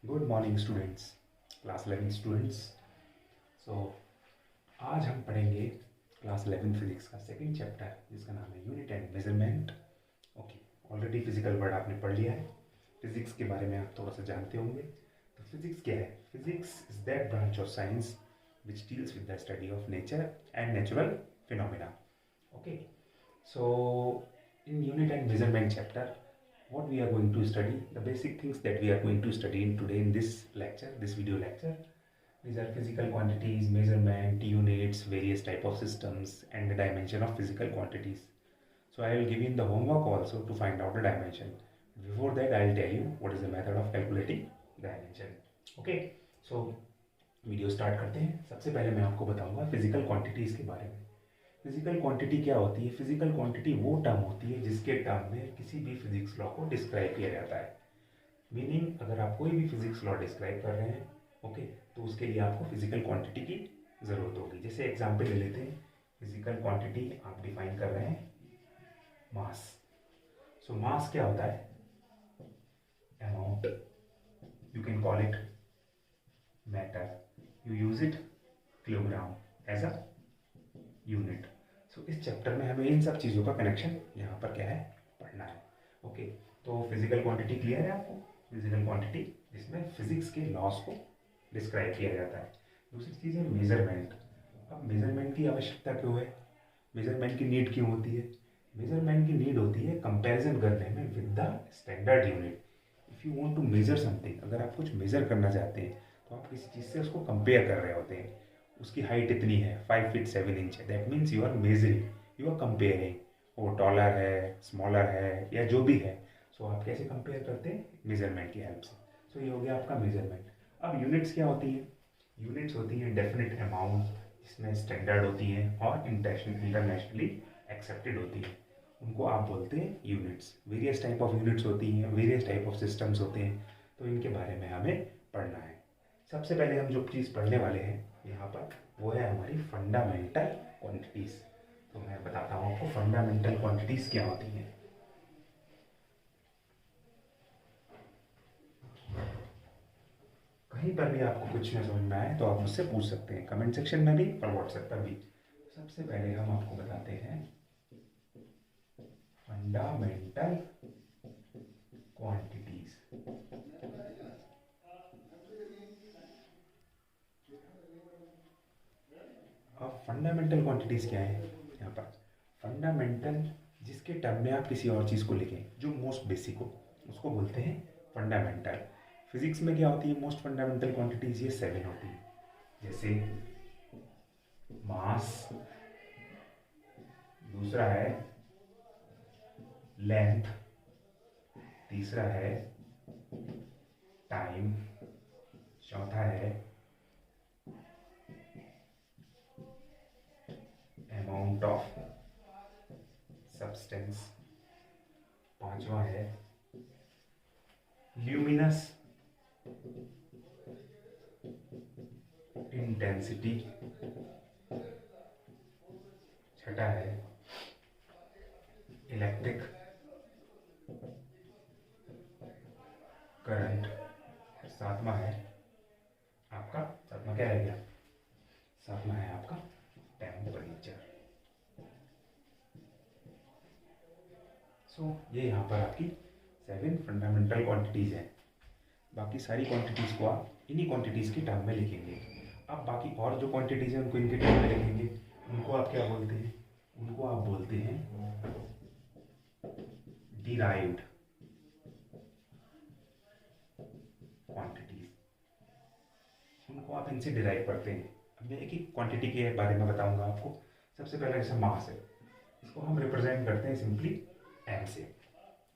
Good morning students, class 11 students. So आज हम पढ़ेंगे क्लास 11 फिजिक्स का सेकंड चैप्टर जिसका नाम है unit and measurement. Okay, already physical word आपने पढ़ लिया है। फिजिक्स के बारे में आप थोड़ा सा जानते होंगे। तो फिजिक्स क्या है? Physics is that branch of science which deals with the study of nature and natural phenomena. Okay, so in unit and measurement chapter, what we are going to study, the basic things that we are going to study in today in this lecture, this video lecture. These are physical quantities, measurement, units, various type of systems, and the dimension of physical quantities. So I will give you the homework also to find out the dimension. Before that, I will tell you what is the method of calculating dimension. Okay, so video start करते हैं। सबसे पहले मैं आपको बताऊंगा physical quantities के बारे में। फिजिकल क्वांटिटी क्या होती है? फिजिकल क्वांटिटी वो टर्म होती है जिसके टर्म में किसी भी फिजिक्स लॉ को डिस्क्राइब किया जाता है। मीनिंग, अगर आप कोई भी फिजिक्स लॉ डिस्क्राइब कर रहे हैं, ओके, तो उसके लिए आपको फिजिकल क्वांटिटी की ज़रूरत होगी। जैसे एग्जांपल ले लेते हैं। फिजिकल क्वांटिटी आप डिफाइन कर रहे हैं मास। सो मास क्या होता है? Amount, you can call it matter, you use it kilogram as a unit. So इस चैप्टर में हमें इन सब चीज़ों का कनेक्शन यहाँ पर क्या है, पढ़ना है। ओके, तो फिजिकल क्वांटिटी क्लियर है आपको? फिजिकल क्वांटिटी जिसमें फिजिक्स के लॉस को डिस्क्राइब किया जाता है। दूसरी चीज़ है मेजरमेंट। अब मेजरमेंट की आवश्यकता क्यों है? मेजरमेंट की नीड क्यों होती है? मेजरमेंट की नीड होती है कंपैरिजन करने में with the standard unit. If you want to measure something, अगर आप कुछ मेजर करना चाहते हैं तो आप किसी चीज़ से उसको कंपेयर कर रहे होते हैं। उसकी हाइट इतनी है, 5 फीट 7 इंच है, that means you are measuring, you are comparing. वो टॉलर है, स्मॉलर है, या जो भी है। सो आप कैसे कंपेयर करते हैं? मेजरमेंट की हेल्प से। सो ये हो गया आपका मेजरमेंट। अब यूनिट्स क्या होती हैं? यूनिट्स होती हैं डेफिनेट अमाउंट, जिसमें स्टैंडर्ड होती हैं और इंटरनेशनली एक्सेप्टेड होती हैं। उनको आप बोलते हैं units. Various type of units होती हैं, वेरियस टाइप ऑफ सिस्टम्स होते हैं, तो इनके बारे में हमें पढ़ना है। सबसे पहले हम जो चीज़ पढ़ने वाले हैं यहाँ पर, वो है हमारी फंडामेंटल क्वांटिटीज़। तो मैं बताता हूँ आपको फंडामेंटल क्वांटिटीज़ क्या होती हैं। कहीं पर भी आपको कुछ न समझ में आए तो आप मुझसे पूछ सकते हैं, कमेंट सेक्शन में भी और व्हाट्सएप पर भी। सबसे पहले हम आपको बताते हैं फंडामेंटल क्वांटिटीज़। अब फंडामेंटल क्वांटिटीज़ क्या है यहाँ पर? फंडामेंटल जिसके टर्म में आप किसी और चीज़ को लिखें, जो मोस्ट बेसिक हो, उसको बोलते हैं फंडामेंटल। फिजिक्स में क्या होती है मोस्ट फंडामेंटल क्वांटिटीज़? ये 7 होती है। जैसे मास, दूसरा है लेंथ, तीसरा है टाइम, चौथा है अमाउंट ऑफ सब्सटेंस, पांचवा है ल्यूमिनस इंटेंसिटी, छठा है इलेक्ट्रिक करंट, सातवां है आपका, सातवां क्या रह गया? सातवां है आपका टेम्परेचर। सो ये यहाँ पर आपकी 7 फंडामेंटल क्वांटिटीज़ हैं। बाकी सारी क्वांटिटीज़ को आप इन्हीं क्वांटिटीज़ के टर्म में लिखेंगे। अब बाकी और जो क्वांटिटीज़ हैं उनको इनके टर्म में लिखेंगे। उनको आप क्या बोलते हैं? उनको आप बोलते हैं डिराइव्ड क्वांटिटीज़। उनको आप इनसे डिराइव करते हैं। अब मैं एक एक क्वांटिटी के बारे में बताऊंगा आपको। सबसे पहले जैसे मास है, इसको हम रिप्रेजेंट करते हैं सिंपली एम से।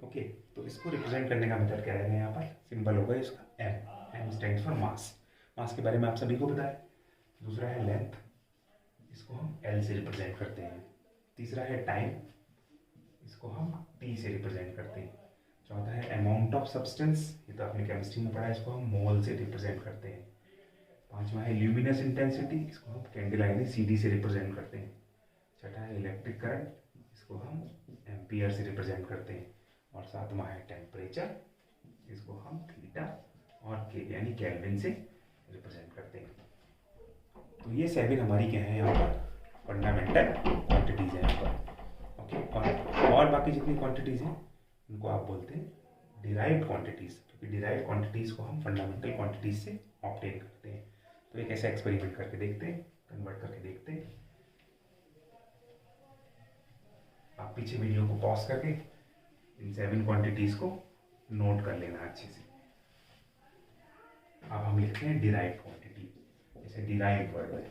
ओके, तो इसको रिप्रेजेंट करने का मेथड क्या रहेगा? यहाँ पर सिंबल होगा इसका M. M stands for mass. Mass के बारे में आप सभी को पता है। दूसरा है लेंथ, इसको हम एल से रिप्रेजेंट करते हैं। तीसरा है टाइम, इसको हम टी से रिप्रेजेंट करते हैं। चौथा है अमाउंट ऑफ सब्सटेंस, ये तो आपने केमिस्ट्री में पढ़ा है, इसको हम मोल से रिप्रेजेंट करते हैं। पांचवा है ल्यूमिनस इंटेंसिटी, इसको हम कैंडल यानी सीडी से रिप्रेजेंट करते हैं। छठा है इलेक्ट्रिक करंट, इसको हम एम्पियर से रिप्रेजेंट करते हैं। और सातवां है टेम्परेचर, इसको हम थीटा और के यानी केल्विन से रिप्रेजेंट करते हैं। तो ये 7 हमारी क्या है यहाँ पर, फंडामेंटल क्वांटिटीज़ है यहाँ पर। ओके, और बाकी जितनी क्वांटिटीज़ हैं उनको आप बोलते हैं डिराइव्ड क्वांटिटीज़, क्योंकि डिराइव्ड क्वांटिटीज़ को हम फंडामेंटल क्वांटिटीज़ से ऑब्टेन करते हैं। तो एक ऐसा एक्सपेरिमेंट करके देखते हैं, कन्वर्ट करके देखते हैं। आप पीछे वीडियो को पॉज करके इन 7 क्वांटिटीज़ को नोट कर लेना अच्छे से। अब हम लिखते हैं डिराइव्ड क्वांटिटी, जैसे डिराइव्ड वर्ड है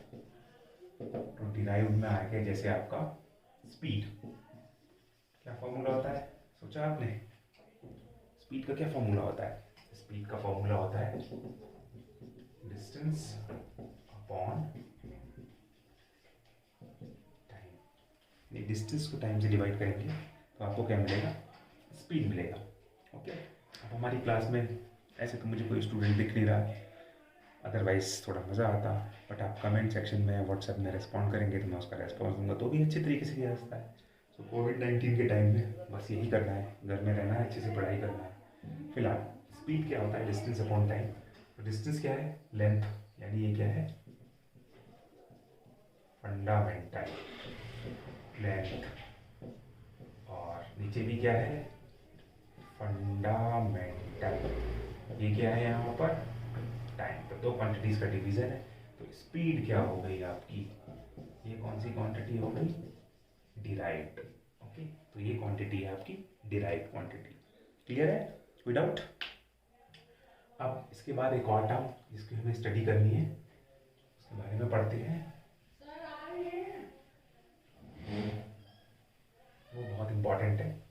तो डिराइव्ड में आ गया जैसे आपका स्पीड। क्या फॉर्मूला होता है, सोचा आपने? स्पीड का क्या फॉर्मूला होता है? स्पीड का फॉर्मूला होता है डिस्टेंस अपॉन टाइम। डिस्टेंस को टाइम से डिवाइड करेंगे तो आपको क्या मिलेगा, स्पीड मिलेगा। ओके, अब हमारी क्लास में ऐसे तो मुझे कोई स्टूडेंट दिख नहीं रहा, अदरवाइज थोड़ा मज़ा आता, बट आप कमेंट सेक्शन में व्हाट्सएप में रिस्पॉन्ड करेंगे तो मैं उसका रेस्पॉन्स दूंगा, तो भी अच्छे तरीके से किया जाता है। तो कोविड-19 के टाइम में बस यही करना है, घर में रहना है, अच्छे से पढ़ाई करना है। फिलहाल स्पीड क्या होता है, डिस्टेंस अपॉन टाइम। तो डिस्टेंस क्या है, लेंथ, यानी ये क्या है, फंडामेंटल लेंथ, और नीचे भी क्या है, फंडामेंटल, ये क्या है यहाँ पर, टाइम। तो 2 क्वांटिटीज का डिवीजन है। तो स्पीड क्या हो गई आपकी, ये कौन सी क्वांटिटी हो गई, डिराइव्ड। ओके, तो ये क्वांटिटी है आपकी डिराइव्ड क्वांटिटी। क्लियर है, कोई डाउट? अब इसके बाद एक और टर्म जिसकी हमें स्टडी करनी है, उसके बारे में पढ़ते हैं। वो बहुत इंपॉर्टेंट है,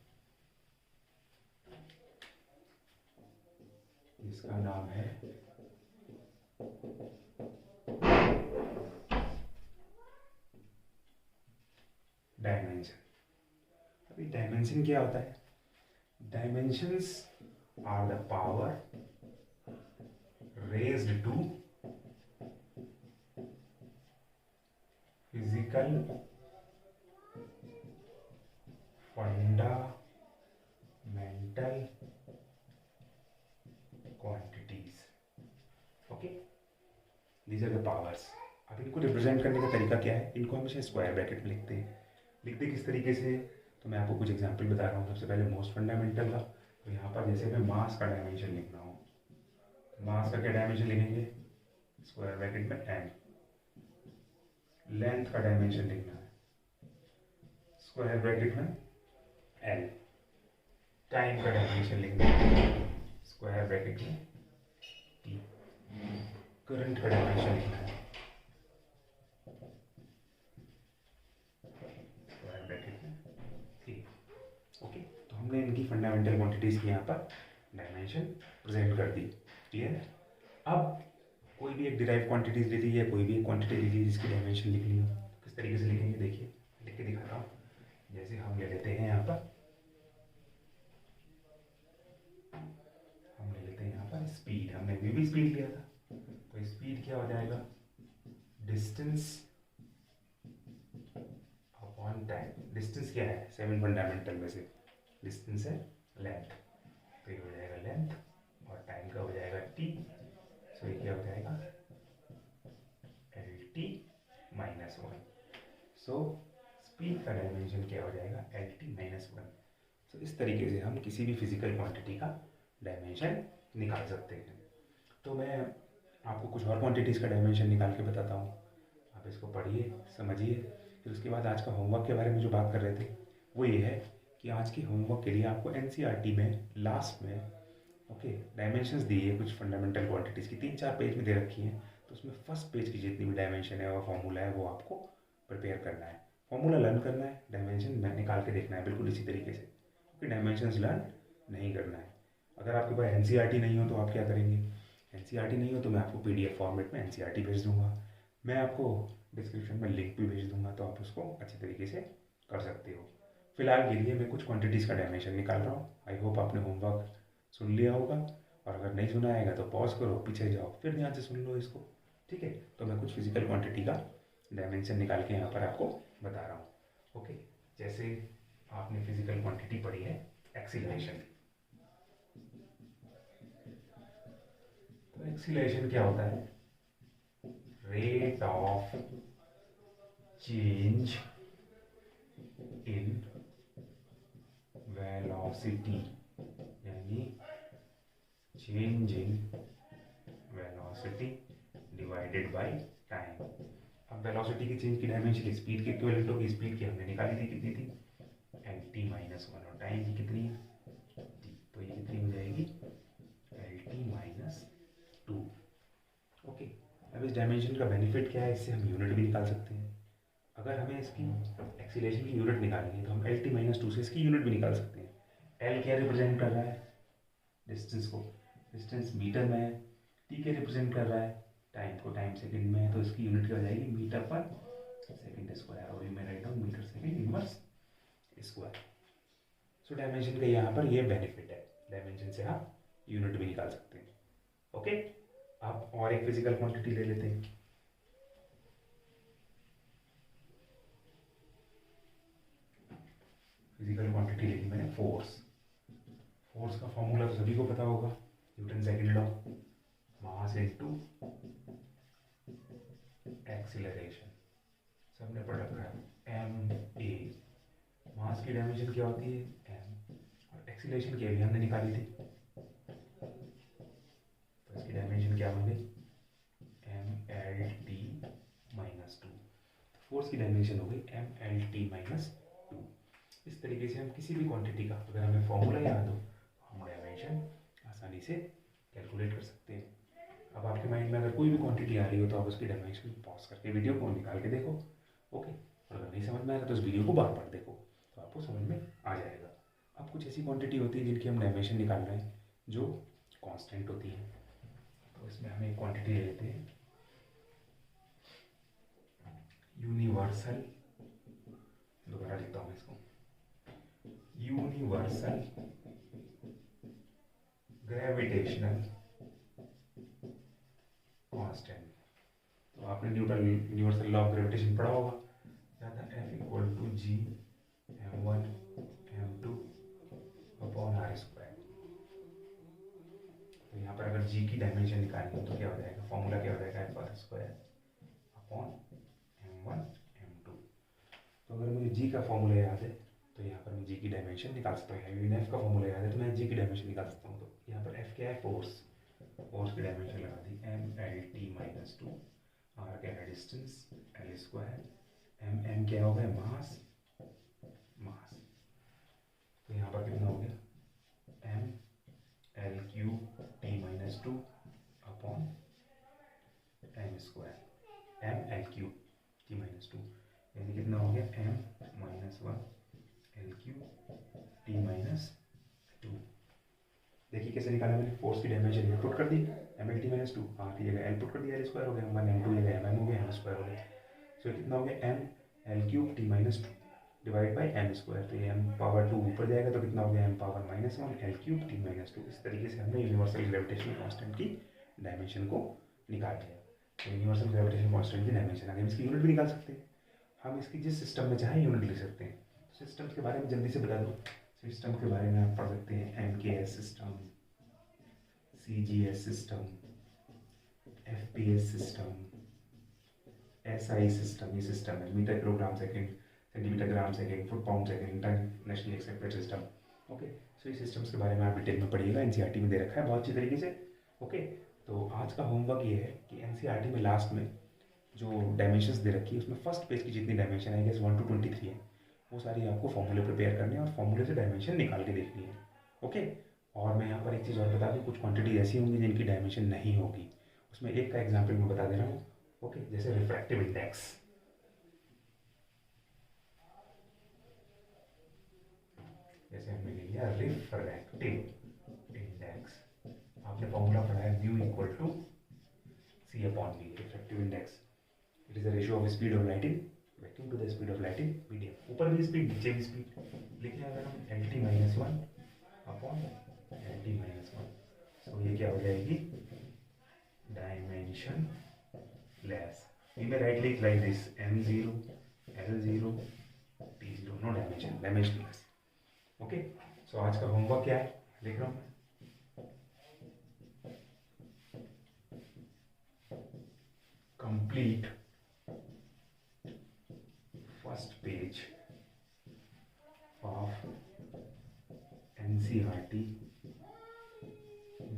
इसका नाम है डायमेंशन। अभी डायमेंशन क्या होता है, dimensions are the power raised to physical fundamental quantities. Okay, these are the powers. अब इनको रिप्रेजेंट करने का तरीका क्या है, इनको हमेशा स्क्वायर ब्रैकेट में लिखते हैं। लिखते किस तरीके से, तो मैं आपको कुछ एग्जांपल बता रहा हूँ। सबसे पहले मोस्ट फंडामेंटल का, तो यहाँ पर जैसे मैं मास का डायमेंशन लिखना हो, मास का क्या डायमेंशन लिखेंगे, स्क्वायर ब्रैकेट में एम। लेंथ का डायमेंशन लिखना है, स्क्वायर ब्रैकेट में एल। टाइम का डायमेंशन लिखना है, स्क्वायर ब्रैकेट में टी। करंट का डायमेंशन लिखना है, स्क्वायर ब्रैकेट में ए। ओके, तो हमने इनकी फंडामेंटल क्वांटिटीज की यहाँ पर डायमेंशन प्रेजेंट कर दी। क्लियर? अब कोई भी एक डिराइव क्वांटिटीज ले लीजिए, कोई भी एक क्वांटिटी ले लीजिए जिसकी डायमेंशन लिखनी हो, किस तरीके से लिखेंगे देखिए, लिख के दिखाता हूँ। जैसे हम ले लेते हैं यहाँ पर, हम ले लेते हैं यहाँ पर स्पीड, हमने भी स्पीड लिया था, तो स्पीड क्या हो जाएगा, डिस्टेंस अपॉन टाइम। डिस्टेंस क्या है, 7 फंडामेंटल में से डिस्टेंस है लेंथ, तो ये हो जाएगा लेंथ, और टाइम का हो जाएगा टी। सो ये क्या हो जाएगा, L T minus 1। So speed का डायमेंशन क्या हो जाएगा, एल टी माइनस 1। सो इस तरीके से हम किसी भी फिजिकल क्वांटिटी का डायमेंशन निकाल सकते हैं। तो मैं आपको कुछ और क्वांटिटीज़ का डायमेंशन निकाल के बताता हूँ, आप इसको पढ़िए, समझिए। फिर उसके बाद आज का होमवर्क के बारे में जो बात कर रहे थे वो ये है कि आज के होमवर्क के लिए आपको एनसीईआरटी में लास्ट में ओके डायमेंशंस दी है कुछ फंडामेंटल क्वांटिटीज़ की, 3-4 पेज में दे रखी हैं। तो उसमें फर्स्ट पेज की जितनी भी डायमेंशन है और फॉर्मूला है वो आपको प्रिपेयर करना है, फॉर्मूला लर्न करना है, डायमेंशन निकाल के देखना है बिल्कुल इसी तरीके से। ओके, डायमेंशंस लर्न नहीं करना है। अगर आपके पास एनसीईआरटी नहीं हो तो आप क्या करेंगे, एनसीईआरटी नहीं हो तो मैं आपको पीडीएफ फॉर्मेट में एनसीईआरटी भेज दूंगा, मैं आपको डिस्क्रिप्शन में लिंक भी भेज दूंगा, तो आप उसको अच्छी तरीके से कर सकते हो। फिलहाल के लिए मैं कुछ क्वांटिटीज़ का डायमेंशन निकाल रहा हूँ। आई होप आपने होमवर्क सुन लिया होगा, और अगर नहीं सुना आएगा तो पॉज करो, पीछे जाओ, फिर ध्यान से सुन लो इसको। ठीक है, तो मैं कुछ फिजिकल क्वांटिटी का डायमेंशन निकाल के यहाँ पर आपको बता रहा हूँ। ओके, जैसे आपने फिजिकल क्वांटिटी पढ़ी है एक्सीलरेशन, तो एक्सीलरेशन क्या होता है? Rate of change in velocity, यानी change in velocity divided by time. अब वेलोसिटी की चेंज की डायमेंशन स्पीड के इक्विवेलेंट होगी। स्पीड की हमने निकाली थी, कितनी थी? lt माइनस 1, और टाइम की कितनी है? t, तो ये कितनी हो जाएगी? lt minus 2। ओके, अब इस डायमेंशन का बेनिफिट क्या है? इससे हम यूनिट भी निकाल सकते हैं। अगर हमें इसकी एक्सीलरेशन की यूनिट निकालनी है तो हम lt माइनस 2 से इसकी यूनिट भी निकाल सकते हैं। l क्या रिप्रेजेंट कर रहा है? डिस्टेंस को। डिस्टेंस मीटर में है। t क्या रिप्रेजेंट कर रहा है? टाइम को। टाइम सेकंड में है, तो इसकी यूनिट क्या हो जाएगी? मीटर पर सेकंड स्क्वायर, और ये मैं write down metre second inverse square. So dimension का यहाँ पर ये बेनिफिट है, डायमेंशन से आप यूनिट भी निकाल सकते हैं। ओके, आप और एक फिजिकल क्वांटिटी ले लेते हैं। फिजिकल क्वांटिटी लेनी मैंने फोर्स। फोर्स का फॉर्मूला तो सभी को पता होगा, Newton second law, mass into acceleration, सबने पढ़ रखा है। एम ए, मास की डायमेंशन क्या होती है? एम, और एक्सीलरेशन की भी हमने निकाली थी, तो इसकी डायमेंशन क्या बन गई? M L T minus 2। Force की डायमेंशन हो गई एम एल टी माइनस 2। इस तरीके से हम किसी भी क्वांटिटी का अगर हमें फॉर्मूला याद हो तो हम डायमेंशन आसानी से कैलकुलेट कर सकते हैं। अब आपके माइंड में अगर कोई भी क्वांटिटी आ रही हो तो आप उसकी डायमेंशन पॉज करके वीडियो को निकाल के देखो। ओके, और अगर नहीं समझ में आ रहा तो उस वीडियो को बार बार देखो, तो आपको समझ में आ जाएगा। अब कुछ ऐसी क्वांटिटी होती है जिनकी हम डायमेंशन निकाल रहे हैं जो कांस्टेंट होती है, तो इसमें हम एक क्वांटिटी ले लेते हैं यूनिवर्सल, दोबारा लिखता हूँ इसको, यूनिवर्सल ग्रेविटेशनल कांस्टेंट। तो आपने Newton universal law of gravitation पढ़ा होगा, क्या था? F equal to G m1 m2 upon r square. तो यहाँ पर अगर g की डायमेंशन निकालनी हो तो क्या हो जाएगा? फॉर्मूला क्या हो जाएगा? f square upon m1 m2। तो अगर मुझे g का फॉर्मूला याद है तो यहाँ पर मैं g की डायमेंशन निकाल सकता हूँ। f का फॉर्मूला याद है तो मैं g की डायमेंशन निकाल सकता हूँ। तो यहाँ पर f क्या है? फोर्स। फोर्स की डायमेंशन लगा दी M L T minus 2, R क्या है? Distance, L square, M M क्या हो गया? मास, मास। तो यहाँ पर कितना हो गया? M L cube T minus 2 upon M square, M L cube T minus 2, यानी कितना हो गया? M minus 1 L cube T minus 2। देखिए कैसे निकाला मैंने? फोर्स की डायमेंशन ये पुट कर दी, M L T minus 2, R की जगह एल पुट कर दिया, एल स्क्वायर हो गया, वन एम टू जगह एम एम हो गया, एम स्क्वायर हो गया। सो कितना हो गया? M L cube T minus 2 divide by M square. तो ये एम पावर 2 ऊपर जाएगा तो कितना हो गया? M power minus 1 L cube T minus 2। इस तरीके से हमने यूनिवर्सल ग्रेविटेशनल कांस्टेंट की डायमेंशन को निकाल लिया। तो यूनिवर्सल ग्रेविटेशनल कांस्टेंट की डायमेंशन आ गई, इसकी यूनिट भी निकाल सकते हैं हम। इसकी जिस सिस्टम में चाहे यूनिट लिख सकते हैं। सिस्टम्स के बारे में जल्दी से बता दो। सिस्टम के बारे में आप पढ़ सकते हैं M K S system, CGS system, FPS system, SI system. ये सिस्टम है, metre kilogram second, centimetre gram second, foot pound second, internationally accepted system. Okay, so इस सिस्टम्स के बारे में आप डिटेल में पढ़िएगा, NCERT में दे रखा है बहुत अच्छी तरीके से। ओके, तो आज का होमवर्क ये है कि NCERT में लास्ट में जो डायमेंशंस दे रखी है उसमें फर्स्ट पेज की जितनी डायमेंशन है 1 to 23 है, वो सारी आपको फॉर्मूले प्रिपेयर करने हैं और फॉर्मूले से डायमेंशन निकाल के देखनी है। ओके, और मैं यहाँ पर एक चीज़ और बता दूँ, कुछ क्वांटिटी ऐसी होंगी जिनकी डायमेंशन नहीं होगी, उसमें एक का एग्जाम्पल मैं बता दे रहा हूँ। ओके, जैसे रिफ्रैक्टिव इंडेक्स, जैसे हमने ले लिया रिफ्रैक्टिव इंडेक्स, आपने फॉर्मूला पढ़ा है mu equal to C upon V। Refractive index it is the ratio of speed of light in vacuum to the speed of light in medium. ऊपर भी स्पीड, नीचे भी स्पीड। लिखने अगर हम LT minus 1 upon LT minus 1, सो ये क्या हो जाएगी? Dimension less. We may write like this M0, L0, T0, no dimension, dimensionless. Okay, so आज का होमवर्क क्या है लिख रहा हूँ मैं। complete first page of NCERT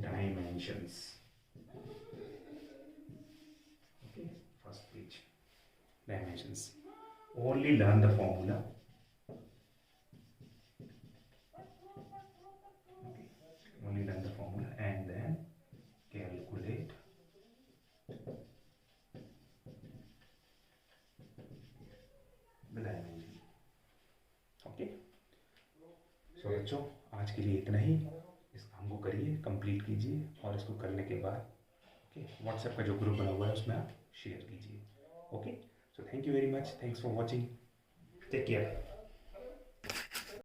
dimensions. Okay, first page dimensions. Only learn the formula. Okay, only learn the formula and then calculate the dimension. Okay, so बच्चों आज के लिए इतना ही. इस काम को करिए, कंप्लीट कीजिए और इसको करने के बाद ओके व्हाट्सएप का जो ग्रुप बना हुआ है उसमें आप शेयर कीजिए. Okay, so thank you very much. Thanks for watching. Take care.